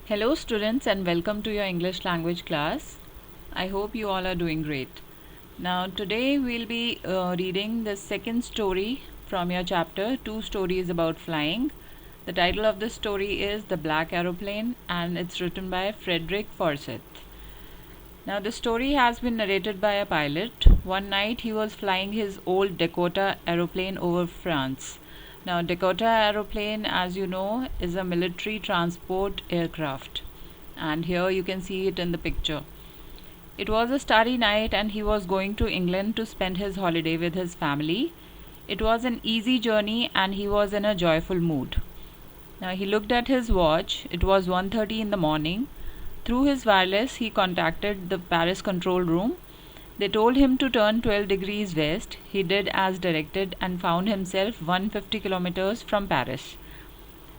Hello students and welcome to your English language class. I hope you all are doing great. Now today we'll be reading the second story from your chapter, Two Stories About Flying. The title of this story is The Black Aeroplane and it's written by Frederick Forsyth. Now the story has been narrated by a pilot. One night he was flying his old Dakota aeroplane over France. Now, Dakota aeroplane, as you know, is a military transport aircraft, and here you can see it in the picture. It was a starry night, and he was going to England to spend his holiday with his family. It was an easy journey, and he was in a joyful mood. Now, he looked at his watch. It was 1:30 in the morning. Through his wireless, he contacted the Paris control room. They told him to turn 12 degrees west. He did as directed and found himself 150 kilometers from Paris.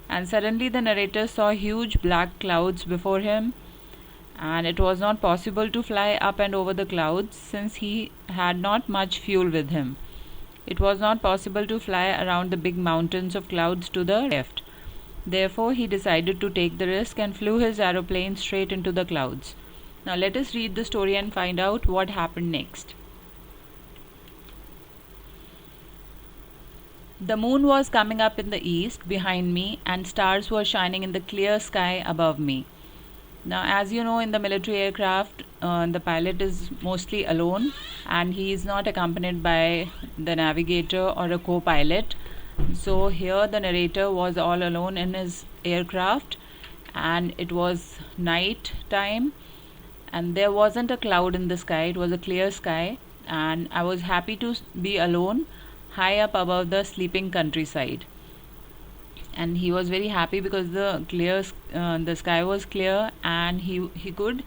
And suddenly the narrator saw huge black clouds before him, and it was not possible to fly up and over the clouds since he had not much fuel with him. It was not possible to fly around the big mountains of clouds to the left. Therefore, he decided to take the risk and flew his aeroplane straight into the clouds. Now let us read the story and find out what happened next. The moon was coming up in the east behind me and stars were shining in the clear sky above me. Now, as you know, in the military aircraft, the pilot is mostly alone and he is not accompanied by the navigator or a co-pilot. So here the narrator was all alone in his aircraft and it was night time. And there wasn't a cloud in the sky, it was a clear sky, and I was happy to be alone high up above the sleeping countryside. And he was very happy because the sky was clear and he could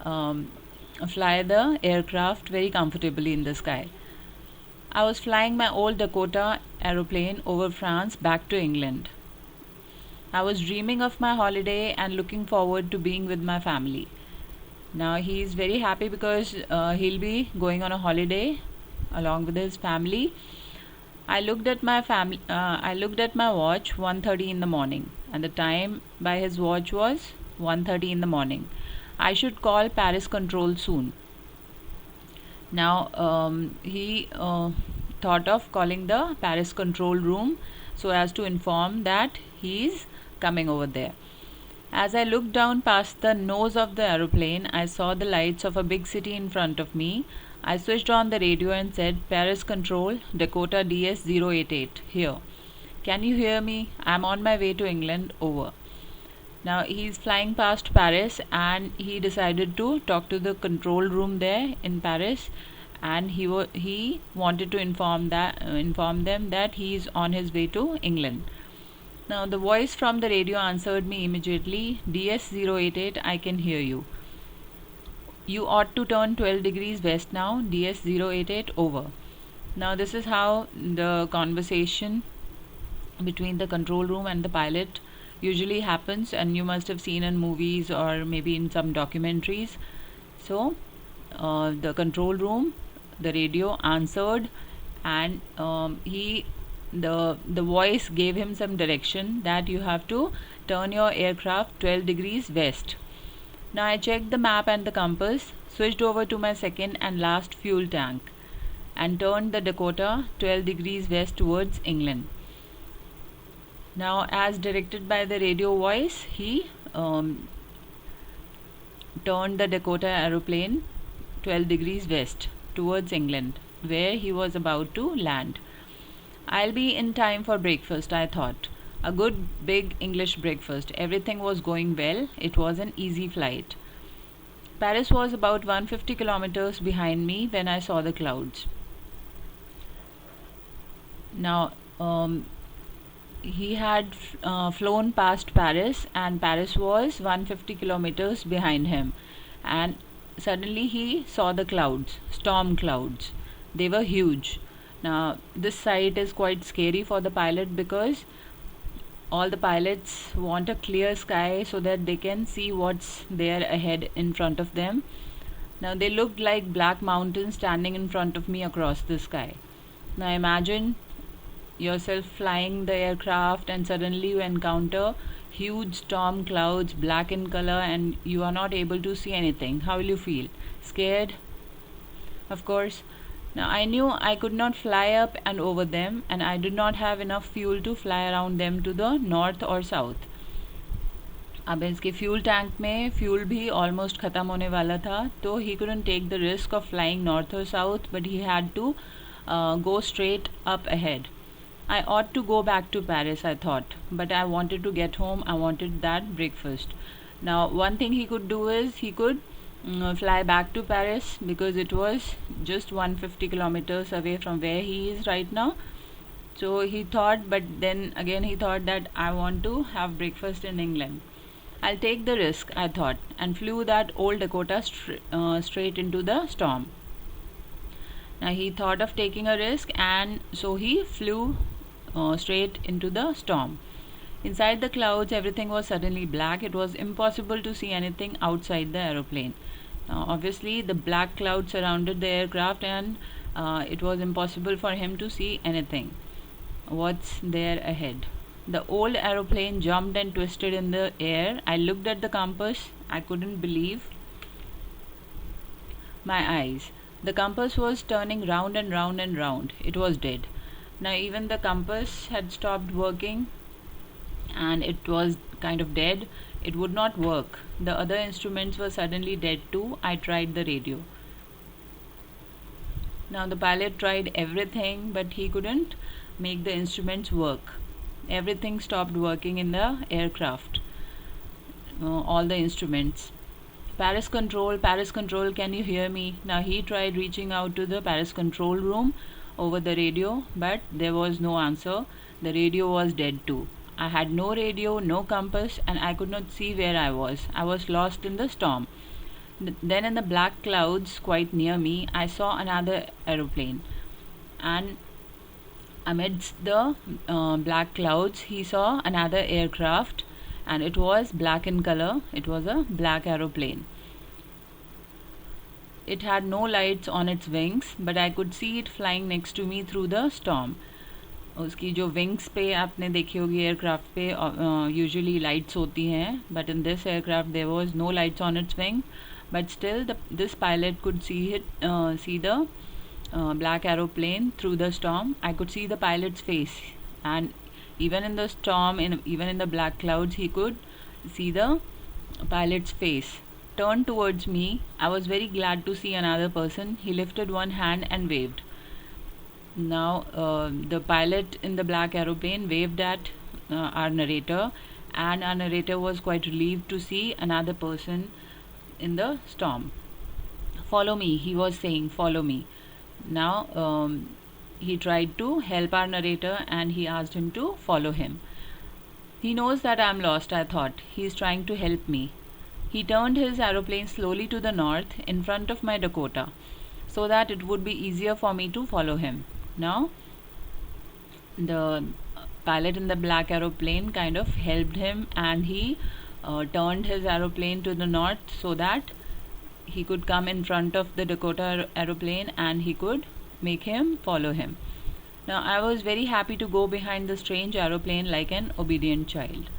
fly the aircraft very comfortably in the sky. I was flying my old Dakota aeroplane over France back to England. I was dreaming of my holiday and looking forward to being with my family. Now he is very happy because he'll be going on a holiday along with his family. I looked at my watch 1:30 in the morning, and the time by his watch was 1:30 in the morning. I should call Paris control soon. Now he thought of calling the Paris control room so as to inform that he is coming over there. As I looked down past the nose of the aeroplane, I saw the lights of a big city in front of me. I switched on the radio and said, Paris Control, Dakota DS-088, here. Can you hear me? I'm on my way to England, over. Now he's flying past Paris and he decided to talk to the control room there in Paris, and he wanted to inform them that he is on his way to England. Now the voice from the radio answered me immediately, DS-088, I can hear you. You ought to turn 12 degrees west now, DS-088, over. Now this is how the conversation between the control room and the pilot usually happens, and you must have seen in movies or maybe in some documentaries. So the control room, the radio answered, and the voice gave him some direction that you have to turn your aircraft 12 degrees west. Now I checked the map and the compass, switched over to my second and last fuel tank, and turned the Dakota 12 degrees west towards England. Now, as directed by the radio voice, he turned the Dakota aeroplane 12 degrees west towards England, where he was about to land. I'll be in time for breakfast, I thought. A good big English breakfast. Everything was going well. It was an easy flight. Paris was about 150 kilometers behind me when I saw the clouds. Now, he had flown past Paris, and Paris was 150 kilometers behind him. And suddenly he saw the clouds, storm clouds. They were huge. Now, this sight is quite scary for the pilot because all the pilots want a clear sky so that they can see what's there ahead in front of them. Now, they looked like black mountains standing in front of me across the sky. Now, imagine yourself flying the aircraft and suddenly you encounter huge storm clouds, black in color, and you are not able to see anything. How will you feel? Scared? Of course. Now I knew I could not fly up and over them, and I did not have enough fuel to fly around them to the north or south. अब इसके fuel tank में fuel भी almost ख़त्म होने वाला था, तो ही couldn't take the risk of flying north or south, but he had to go straight up ahead. I ought to go back to Paris, I thought, but I wanted to get home. I wanted that breakfast. Now, one thing he could do is he could fly back to Paris, because it was just 150 kilometers away from where he is right now. So he thought, but then again he thought that I want to have breakfast in England. I'll take the risk, I thought, and flew that old Dakota straight into the storm. Now he thought of taking a risk, and so he flew straight into the storm. Inside the clouds, everything was suddenly black. It was impossible to see anything outside the aeroplane. Now, obviously, the black cloud surrounded the aircraft, and it was impossible for him to see anything. What's there ahead? The old aeroplane jumped and twisted in the air. I looked at the compass. I couldn't believe my eyes. The compass was turning round and round and round. It was dead. Now, even the compass had stopped working, and it was kind of dead. It would not work. The other instruments were suddenly dead too. I tried the radio. Now, the pilot tried everything, but he couldn't make the instruments work. Everything stopped working in the aircraft, all the instruments. Paris control, can you hear me? Now he tried reaching out to the Paris control room over the radio, but there was no answer. The radio was dead too. I had no radio, no compass, and I could not see where I was. I was lost in the storm. Then in the black clouds quite near me, I saw another aeroplane, and amidst the black clouds, he saw another aircraft, and it was black in color. It was a black aeroplane. It had no lights on its wings, but I could see it flying next to me through the storm. उसकी जो wings पे आपने देखी होगी aircraft पे usually lights होती हैं, but in this aircraft there was no lights on its wing, but still this pilot could see the black aeroplane through the storm. I could see the pilot's face, and even in the storm, even in the black clouds, he could see the pilot's face turned towards me. I was very glad to see another person. He lifted one hand and waved. Now the pilot in the black aeroplane waved at our narrator, and our narrator was quite relieved to see another person in the storm. Follow me, he was saying, follow me. Now he tried to help our narrator, and he asked him to follow him. He knows that I'm lost, I thought. He is trying to help me. He turned his aeroplane slowly to the north in front of my Dakota, so that it would be easier for me to follow him. Now the pilot in the black aeroplane kind of helped him, and he turned his aeroplane to the north so that he could come in front of the Dakota aeroplane, and he could make him follow him. Now I was very happy to go behind the strange aeroplane like an obedient child.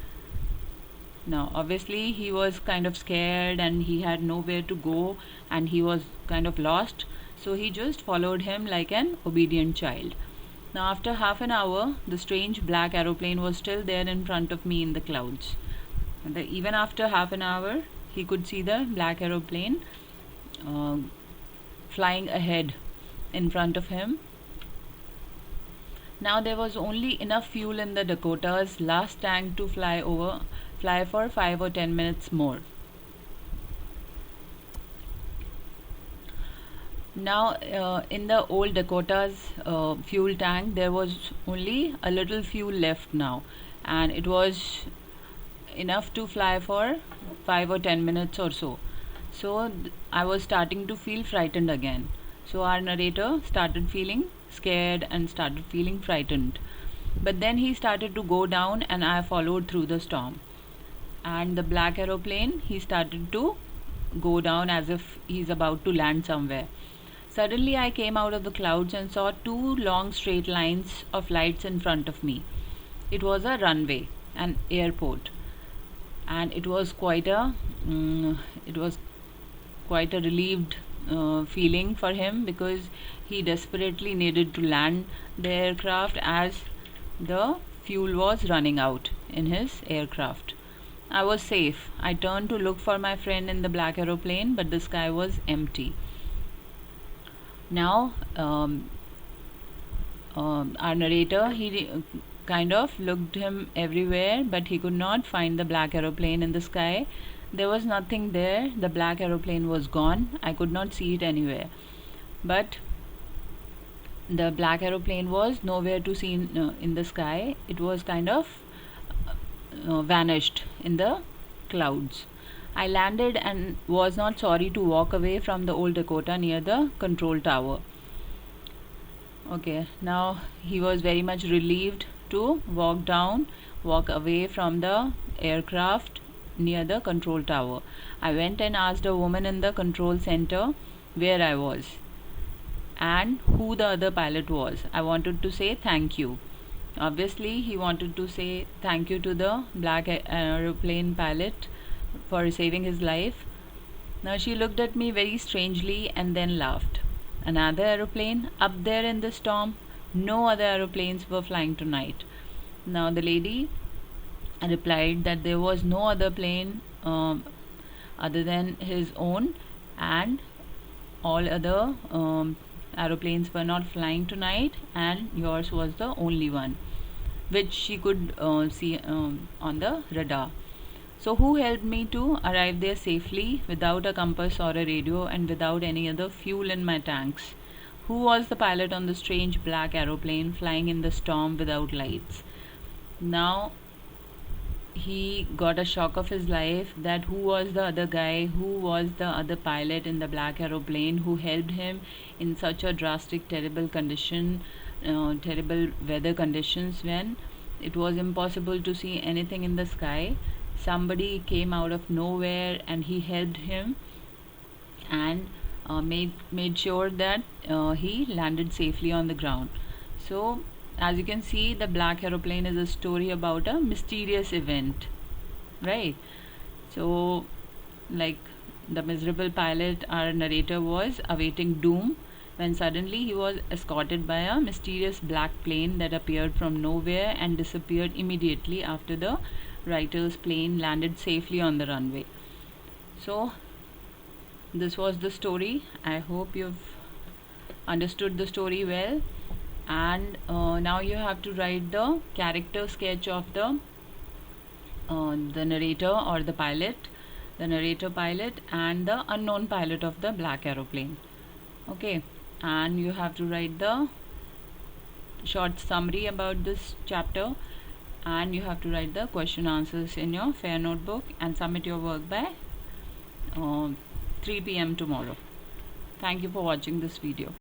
Now obviously he was kind of scared, and he had nowhere to go, and he was kind of lost, so he just followed him like an obedient child. Now after half an hour, the strange black aeroplane was still there in front of me in the clouds. Even after half an hour, he could see the black aeroplane flying ahead in front of him. Now there was only enough fuel in the Dakota's last tank to fly for 5 or 10 minutes more. Now in the old Dakota's fuel tank, there was only a little fuel left now, and it was enough to fly for 5 or 10 minutes or so. So I was starting to feel frightened again. So our narrator started feeling scared and started feeling frightened. But then he started to go down, and I followed through the storm. And the black aeroplane, he started to go down as if he's about to land somewhere. Suddenly I came out of the clouds and saw 2 long straight lines of lights in front of me. It was a runway, an airport. and it was quite a relieved feeling for him, because he desperately needed to land the aircraft as the fuel was running out in his aircraft. I was safe. I turned to look for my friend in the black aeroplane, but the sky was empty. Now, our narrator, kind of looked him everywhere, but he could not find the black aeroplane in the sky. There was nothing there. The black aeroplane was gone. I could not see it anywhere. But the black aeroplane was nowhere to see in the sky. It was kind of vanished in the clouds. I landed and was not sorry to walk away from the old Dakota near the control tower. Okay, now he was very much relieved to walk away from the aircraft near the control tower. I went and asked a woman in the control center where I was and who the other pilot was. I wanted to say thank you. Obviously, he wanted to say thank you to the black aeroplane pilot for saving his life. Now she looked at me very strangely and then laughed. Another aeroplane up there in the storm? No other aeroplanes were flying tonight. Now the lady replied that there was no other plane other than his own, and all other aeroplanes were not flying tonight, and yours was the only one, which she could see on the radar. So who helped me to arrive there safely without a compass or a radio and without any other fuel in my tanks? Who was the pilot on the strange black aeroplane flying in the storm without lights? Now he got a shock of his life, that who was the other guy, who was the other pilot in the black aeroplane who helped him in such a drastic, terrible weather conditions when it was impossible to see anything in the sky. Somebody came out of nowhere and he helped him and made sure that he landed safely on the ground. So as you can see, the black aeroplane is a story about a mysterious event, right? So like the miserable pilot, our narrator, was awaiting doom when suddenly he was escorted by a mysterious black plane that appeared from nowhere and disappeared immediately after the writer's plane landed safely on the runway. So this was the story. I hope you've understood the story well, and now you have to write the character sketch of the narrator or the pilot, the narrator pilot, and the unknown pilot of the black aeroplane. Okay, and you have to write the short summary about this chapter, and you have to write the question answers in your fair notebook and submit your work by 3 p.m. tomorrow. Thank you for watching this video.